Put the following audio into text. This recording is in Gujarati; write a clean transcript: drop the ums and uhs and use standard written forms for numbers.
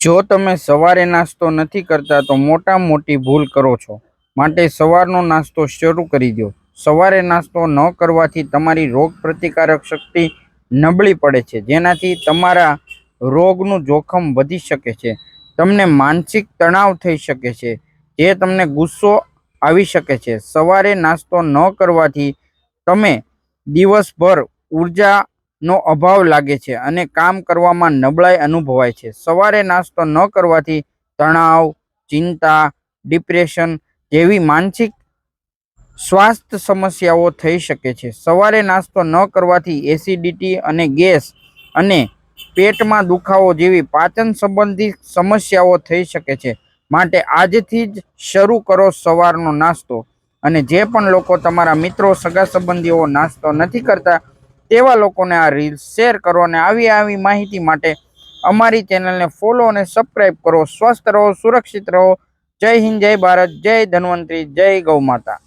જો તમે સવારે નાસ્તો નથી કરતા તો મોટા મોટી ભૂલ કરો છો. માટે સવારનો નાસ્તો શરૂ કરી દો. સવારે નાસ્તો ન કરવાથી તમારી રોગ પ્રતિકારક શક્તિ નબળી પડે છે, જેનાથી તમારા રોગનું જોખમ વધી શકે છે. તમને માનસિક તણાવ થઈ શકે છે, જે તમને ગુસ્સો આવી શકે છે. સવારે નાસ્તો ન કરવાથી તમે દિવસભર ઉર્જાનો અભાવ લાગે છે અને કામ કરવામાં નબળાઈ અનુભવાય છે. સવારે નાસ્તો ન કરવાથી તણાવ, ચિંતા, ડિપ્રેશન જેવી માનસિક સ્વાસ્થ્ય સમસ્યાઓ થઈ શકે છે. સવારે નાસ્તો ન કરવાથી એસિડિટી અને ગેસ અને પેટમાં દુખાવો જેવી પાચન સંબંધી સમસ્યાઓ થઈ શકે છે. માટે આજથી જ શરૂ કરો સવારનો નાસ્તો. અને જે પણ લોકો તમારા મિત્રો, સગા સંબંધીઓ નાસ્તો નથી કરતા, તેવા લોકોને આ રીલ્સ શેર કરો. અને આવી માહિતી માટે અમારી ચેનલને ફોલો અને સબસ્ક્રાઇબ કરો. સ્વસ્થ રહો, સુરક્ષિત રહો. જય હિન્દ, જય ભારત, જય ધન્વંતરી, જય ગૌ માતા.